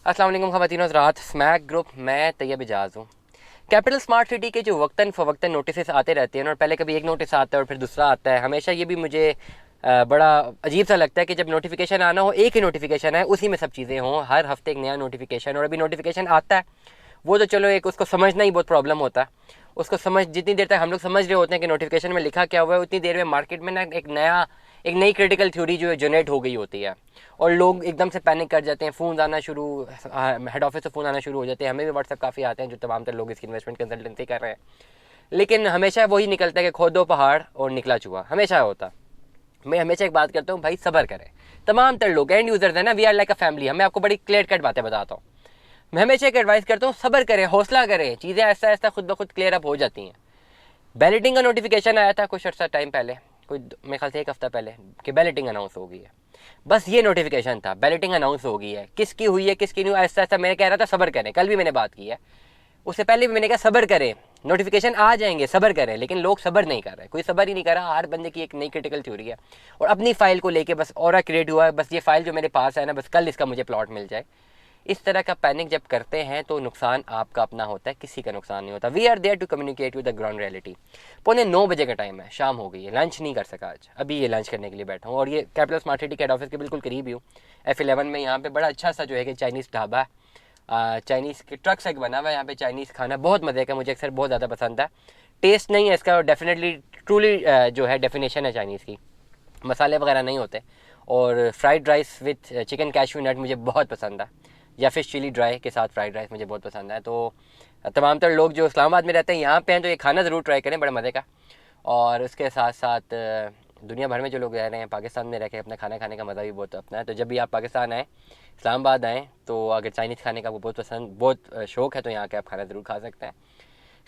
अस्सलाम वालेकुम ख़वातीन हज़रात, स्मैक ग्रुप, मैं तैयब इजाज़ हूँ। कैपिटल स्मार्ट सिटी के जो वक्तन फ़वक्तन नोटिस आते रहते हैं और पहले कभी एक नोटिस आता है और फिर दूसरा आता है, हमेशा ये भी मुझे बड़ा अजीब सा लगता है कि जब नोटिफिकेशन आना हो, एक ही नोटिफिकेशन है, उसी में सब चीज़ें हों, हर हफ्ते एक नया नोटिफिकेशन। और अभी नोटिफिकेशन आता है वो तो चलो एक उसको समझना ही बहुत प्रॉब्लम होता है। उसको समझ जितनी देर तक हम लोग समझ रहे होते हैं कि नोटिफिकेशन में लिखा क्या हुआ है, उतनी देर में मार्केट में ना एक नई क्रिटिकल थ्योरी जो है जनरेट हो गई होती है और लोग एकदम से पैनिक कर जाते हैं। फ़ोन आना शुरू, हेड ऑफिस से फ़ोन आना शुरू हो जाते हैं। हमें भी व्हाट्सएप काफ़ी आते हैं जो तमाम तर लोग इसकी इन्वेस्टमेंट कंसल्टेंसी कर रहे हैं, लेकिन हमेशा वही निकलता है कि खोदो पहाड़ और निकला चूहा, हमेशा होता। मैं हमेशा एक बात करता हूँ, भाई सब्र करें। तमाम तर लोग एंड यूज़र्स हैं ना, we are like a family. मैं आपको बड़ी क्लियर कट बातें बताता हूँ। मैं हमेशा एक एडवाइस करता हूँ, सब्र करें, हौसला करें, चीज़ें ऐसा ऐसा खुद ब खुद क्लियर अप हो जाती हैं। बैलेटिंग का नोटिफिकेशन आया था कुछ अर्सा टाइम पहले, कोई मेरे ख्याल से एक हफ्ता पहले, कि बैलेटिंग अनाउंस हो गई है। बस ये नोटिफिकेशन था, बैलेटिंग अनाउंस हो गई है। किसकी हुई है किसकी नहीं, ऐसा ऐसा मैं कह रहा था सब्र करें। कल भी मैंने बात की है, उससे पहले भी मैंने कहा सब्र करें, नोटिफिकेशन आ जाएंगे, सब्र करें। लेकिन लोग सब्र नहीं कर रहे, कोई सब्र ही नहीं कर रहा। हर बंदे की एक नई क्रिटिकल थ्योरी है और अपनी फाइल को लेके बस और क्रिएट हुआ है, बस ये फाइल जो मेरे पास है ना, बस कल इसका मुझे प्लॉट मिल जाए। इस तरह का पैनिक जब करते हैं तो नुकसान आपका अपना होता है, किसी का नुकसान नहीं होता। We are there to communicate with the ground reality. 8:45 का टाइम है, शाम हो गई है, लंच नहीं कर सका आज, अभी ये लंच करने के लिए बैठा हूँ और ये कैपिटल स्मार्ट सिटी के हेड ऑफिस के बिल्कुल करीब ही हूँ, F11 में। यहाँ पे बड़ा अच्छा सा जो है कि चाइनीज़ ढाबा है, चाइनीज़ के ट्रक से बना हुआ है। यहाँ पे चाइनीज़ खाना बहुत मज़े का, मुझे अक्सर बहुत ज़्यादा पसंद है। टेस्ट नहीं है इसका, डेफिनेटली ट्रूली जो है डेफिनेशन है चाइनीज़ की, मसाले वगैरह नहीं होते। और fried rice with chicken cashew nut मुझे बहुत पसंद है, या फिश चिली ड्राई के साथ फ्राइड राइस मुझे बहुत पसंद है। तो तमाम तर लोग जो इस्लामाबाद में रहते हैं यहाँ पे हैं तो ये खाना ज़रूर ट्राई करें, बड़े मज़े का। और उसके साथ साथ दुनिया भर में जो लोग रह रहे हैं, पाकिस्तान में रह के अपना खाना खाने का मज़ा भी बहुत अपना है। तो जब भी आप पाकिस्तान आएँ, इस्लामाबाद आएँ, तो अगर चाइनीज़ खाने का आपको बहुत पसंद, बहुत शौक़ है, तो यहाँ के आप खाना ज़रूर खा सकते हैं।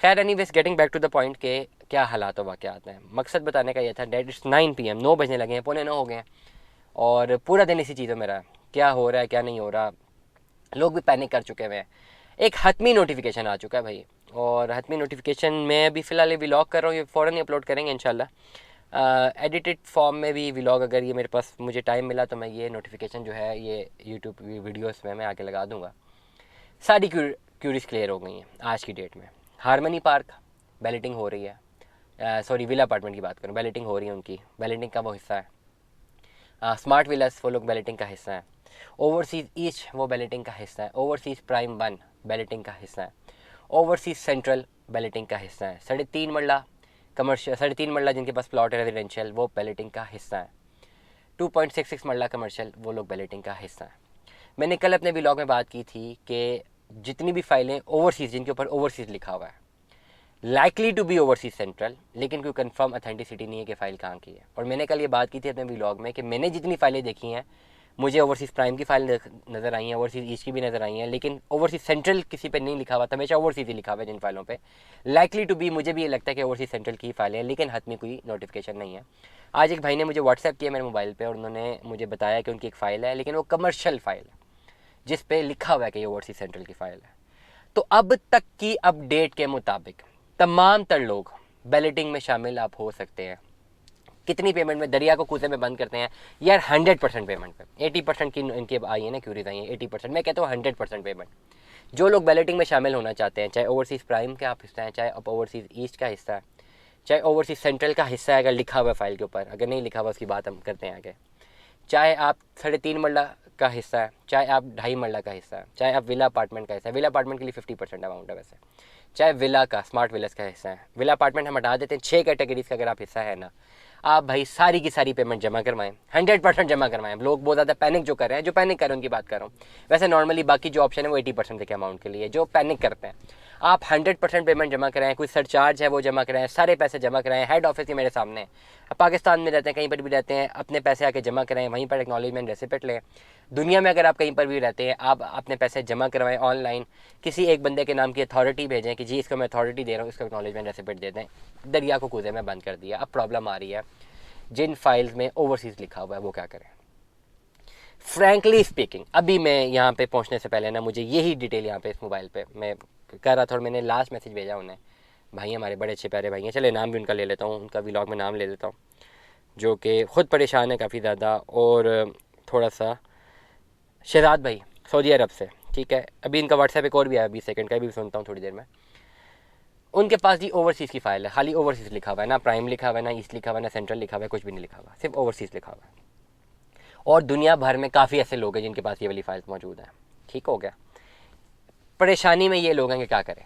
खैर anyways, getting back to the point के क्या हालात व वाक़यात हैं। मकसद बताने का ये था, डेट इट्स 9 PM, 9 बजने लगे हैं, 8:45 हो गए हैं और पूरा दिन इसी चीज़ों में रहा। क्या हो रहा है क्या नहीं हो रहा, लोग भी पैनिक कर चुके हुए हैं। एक हतमी नोटिफिकेशन आ चुका है भाई, और हतमी नोटिफिकेशन मैं अभी फ़िलहाल ये व्लॉग कर रहा हूँ, ये फ़ौरन ही अपलोड करेंगे इंशाल्लाह। एडिटेड फॉर्म में भी व्लॉग, अगर ये मेरे पास मुझे टाइम मिला तो मैं ये नोटिफिकेशन जो है ये यूट्यूब वीडियोस में मैं आके लगा दूँगा। सारी क्यूरीज क्लियर हो गई हैं आज की डेट में। हारमनी पार्क बैलेटिंग हो रही है, सॉरी विला अपार्टमेंट की बात करूँ, बैलेटिंग हो रही है उनकी, बैलेटिंग का वो हिस्सा है। स्मार्ट विलास वो लोग बैलेटिंग का हिस्सा है। ओवरसीज़ ईस्ट वो बैलेटिंग का हिस्सा है। ओवरसीज़ प्राइम 1 बैलेटिंग का हिस्सा है। ओवरसीज़ सेंट्रल बैलेटिंग का हिस्सा है। 3.5 मरला कमर्शियल, 3.5 मरला जिनके पास प्लॉट है रेजिडेंशियल, वो बैलेटिंग का हिस्सा है। 2.66 मरला कमर्शियल, वो लोग बैलेटिंग का हिस्सा है। मैंने कल अपने ब्लॉग में बात की थी कि जितनी भी फाइलें ओवरसीज़, जिनके ऊपर ओवरसीज़ लिखा हुआ है, likely to be overseas central, लेकिन कोई कंफर्म अथेंटिसिटी नहीं है कि फ़ाइल कहाँ की है। और मैंने कल ये बात की थी अपने व्लॉग में कि मैंने जितनी फ़ाइलें देखी हैं, मुझे ओवरसीज़ प्राइम की फ़ाइल नज़र आई हैं, ओवरसीज़ ईस्ट की भी नज़र आई हैं, लेकिन ओवरसीज़ सेंट्रल किसी पे नहीं लिखा हुआ था, हमेशा ओवरसीज़ ही लिखा हुआ है जिन फाइलों पे। लाइकली टू बी मुझे भी ये लगता है कि ओवरसीज़ सेंट्रल की फाइलें हैं, लेकिन हाथ में कोई नोटिफिकेशन नहीं है। आज एक भाई ने मुझे व्हाट्सएप किया मेरे मोबाइल पर और उन्होंने मुझे बताया कि उनकी एक फ़ाइल है, लेकिन वो कमर्शियल फ़ाइल है जिस पे लिखा हुआ है कि ये ओवरसीज़ सेंट्रल की फ़ाइल है। तो अब तक की अपडेट के मुताबिक तमाम तर लोग बैलेटिंग में शामिल आप हो सकते हैं। कितनी पेमेंट में, दरिया को कूदे में बंद करते हैं यार, 100% पेमेंट पे। 80% की इनकी आई है ना क्यूरीज आई है, 80%, मैं कहता हूँ 100% पेमेंट। जो लोग बैलेटिंग में शामिल होना चाहते हैं, चाहे ओवरसीज़ प्राइम का आप हिस्सा है, चाहे अब ओवरसीज़ ईस्ट का हिस्सा है, चाहे ओवरसीज़ सेंट्रल का हिस्सा है, अगर लिखा हुआ है फाइल के ऊपर, अगर नहीं लिखा हुआ उसकी बात हम करते हैं आगे, चाहे आप 3.5 मरला का हिस्सा है, चाहे आप 2.5 मरला का हिस्सा है, चाहे आप विला अपार्टमेंट का हिस्सा है, विला अपार्टमेंट के लिए 50% अमाउंट है वैसे, चाहे विला का, स्मार्ट विलास का हिस्सा है, विला अपार्टमेंट हम हटा देते हैं, 6 कैटेगरीज का अगर आप हिस्सा है ना, आप भाई सारी की सारी पेमेंट जमा करवाएं, 100% जमा करवाएं। लोग बहुत ज़्यादा पैनिक जो कर रहे हैं, जो पैनिक कर रहे हैं उनकी बात कर रहा हूँ। वैसे नॉर्मली बाकी जो ऑप्शन है वो 80% के अमाउंट के लिए, जो पैनिक करते हैं आप 100% पेमेंट जमा कराएं, कोई सरचार्ज है वो जमा कराएं, सारे पैसे जमा कराएं। हेड ऑफिस ही मेरे सामने है, पाकिस्तान में रहते हैं, कहीं पर भी रहते हैं, अपने पैसे आके जमा कराएं, वहीं पर एक्नॉलेजमेंट रेसिपिट लें। दुनिया में अगर आप कहीं पर भी रहते हैं, आप अपने पैसे जमा करवाएं ऑनलाइन, किसी एक बंदे के नाम की अथॉरिटी भेजें कि जी इसको मैं अथॉरिटी दे रहा हूँ, इसको एक्नॉलेजमेंट रेसिपिट दे दें। दरिया को कूदे में बंद कर दिया। अब प्रॉब्लम आ रही है, जिन फाइल्स में ओवरसीज़ लिखा हुआ है वो क्या करें। फ्रैंकली स्पीकिंग, अभी मैं यहाँ पे पहुँचने से पहले ना, मुझे यही डिटेल यहाँ पे इस मोबाइल पे मैं कर रहा था और मैंने लास्ट मैसेज भेजा उन्हें। भाई हमारे बड़े अच्छे प्यारे भाई हैं, चले नाम भी उनका ले लेता हूँ, उनका व्लॉग में नाम ले लेता हूँ, जो कि ख़ुद परेशान है काफ़ी ज़्यादा। और थोड़ा सा शहजाद भाई सऊदी अरब से, ठीक है, अभी इनका व्हाट्सएप एक और भी आया 20 सेकंड का, भी सुनता हूँ थोड़ी देर में। उनके पास जी ओवरसीज़ की फ़ाइल है, खाली ओवरसीज़ लिखा हुआ है, ना प्राइम लिखा हुआ है, ना ईस्ट लिखा हुआ है, ना सेंट्रल लिखा हुआ है, कुछ भी नहीं लिखा हुआ, सिर्फ ओवरसीज़ लिखा हुआ है। और दुनिया भर में काफ़ी ऐसे लोग हैं जिनके पास ये वाली फाइल्स मौजूद हैं। ठीक हो गया। परेशानी में ये लोग हैं कि क्या करें,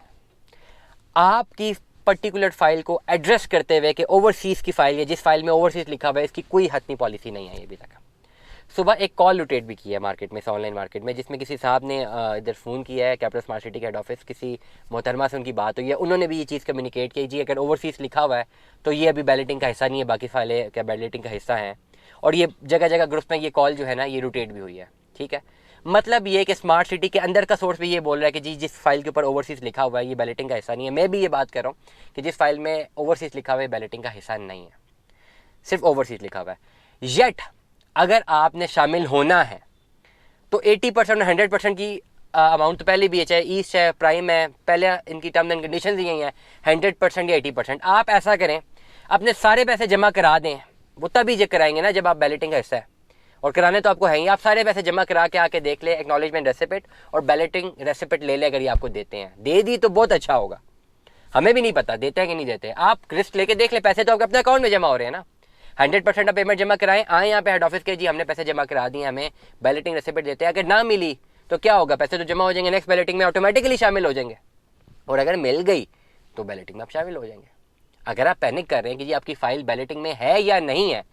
आपकी पर्टिकुलर फाइल को एड्रेस करते हुए कि ओवरसीज़ की फ़ाइल है, जिस फाइल में ओवरसीज़ लिखा हुआ है, इसकी कोई हतनी पॉलिसी नहीं है अभी तक। सुबह एक कॉल लुटेट भी की है मार्केट में, ऑनलाइन मार्केट में, जिसमें किसी साहब ने इधर फ़ोन किया है कैपिटल स्मार्ट सिटी के हेड ऑफिस, किसी मोहतरमा से उनकी बात हुई है, उन्होंने भी ये चीज़ कम्युनिकेट की जी अगर ओवरसीज़ लिखा हुआ है तो ये अभी बैलेटिंग का हिस्सा नहीं है, बाकी फाइलें क्या बैलेटिंग का हिस्सा हैं। और ये जगह जगह ग्रुप में ये कॉल जो है ना ये रोटेट भी हुई है। ठीक है, मतलब ये कि स्मार्ट सिटी के अंदर का सोर्स भी ये बोल रहा है कि जी जिस फाइल के ऊपर ओवरसीज़ लिखा हुआ है ये बैलेटिंग का हिस्सा नहीं है। मैं भी ये बात कर रहा हूँ कि जिस फाइल में ओवरसीज़ लिखा हुआ है बैलेटिंग का हिस्सा नहीं है, सिर्फ ओवरसीज़ लिखा हुआ है। येट अगर आपने शामिल होना है तो 80% 100% की अमाउंट तो पहले भी है, चाहे ईस्ट है प्राइम है, पहले इनकी टर्म्स एंड कंडीशन यही है 100% या 80%। आप ऐसा करें, अपने सारे पैसे जमा करा दें, वो तभी जो कराएंगे ना जब आप बैलेटिंग का हिस्सा है, और कराने तो आपको है ही। आप सारे पैसे जमा करा के आके देख ले एक्नॉलेजमेंट रेसिपिट और बैलेटिंग रेसिपिट ले ले, अगर ये आपको देते हैं, दे दी तो बहुत अच्छा होगा। हमें भी नहीं पता देते हैं कि नहीं देते, आप रिस्क लेके देख ले, पैसे तो आपके अपने अकाउंट में जमा हो रहे हैं ना। 100% आप पेमेंट जमा कराएं, आए यहाँ पे हेड ऑफिस के जी हमने पैसे जमा करा दिए, हमें बैलेटिंग रेसिपिट देते हैं। अगर ना मिली तो क्या होगा, पैसे तो जमा हो जाएंगे, नेक्स्ट बैलेटिंग में ऑटोमेटिकली शामिल हो जाएंगे, और अगर मिल गई तो बैलेटिंग में आप शामिल हो जाएंगे। अगर आप पैनिक कर रहे हैं कि जी आपकी फाइल बैलेटिंग में है या नहीं है,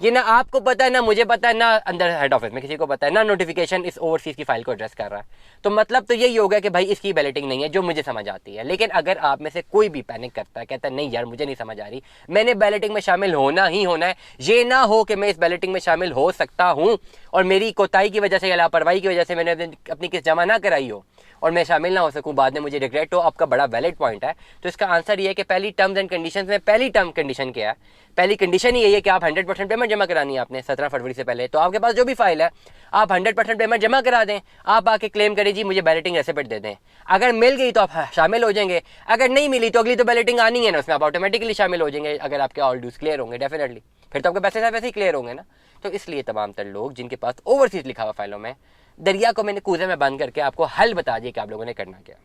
ये ना आपको पता है ना मुझे पता है ना अंदर हेड ऑफिस में किसी को पता है, ना नोटिफिकेशन इस ओवरसीज़ की फाइल को एड्रेस कर रहा है, तो मतलब तो यही होगा कि भाई इसकी बैलेटिंग नहीं है, जो मुझे समझ आती है। लेकिन अगर आप में से कोई भी पैनिक करता है, कहता है नहीं यार मुझे नहीं समझ आ रही, मैंने बैलेटिंग में शामिल होना ही होना है, ये ना हो कि मैं इस बैलेटिंग में शामिल हो सकता हूँ और मेरी कोताही की वजह से या लापरवाही की वजह से मैंने अपनी किस्त जमा ना कराई हो और मैं शामिल ना हो सकूं, बाद में मुझे रिग्रेट हो, आपका बड़ा वैलिड पॉइंट है। तो इसका आंसर ये है कि पहली टर्म्स एंड कंडीशंस में पहली टर्म कंडीशन क्या है, पहली कंडीशन ही यही है कि आप 100% पेमेंट जमा करानी है आपने 17 फरवरी से पहले। तो आपके पास जो भी फाइल है आप 100% पेमेंट जमा करा दें, आप आके क्लेम करें जी मुझे बैलेटिंग रेसिपिट दे दें। अगर मिल गई तो आप शामिल हो जाएंगे, अगर नहीं मिली तो अगली तो बैलेटिंग आनी है ना, उसमें आप ऑटोमेटिकली शामिल हो जाएंगे, अगर आपके ऑल ड्यूज क्लियर होंगे डेफिनेटली, फिर तो आपके पैसे वैसे ही क्लियर होंगे ना। तो इसलिए तमाम तर लोग जिनके पास ओवरसीज लिखा हुआ फाइलों में, दरिया को मैंने कूजे में बंद करके आपको हल बता दिया कि आप लोगों ने करना क्या।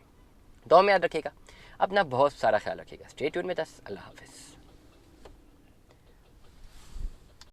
दुआ में याद रखिएगा, अपना बहुत सारा ख्याल रखिएगा। स्टे ट्यून में 10। अल्लाह हाफिज़।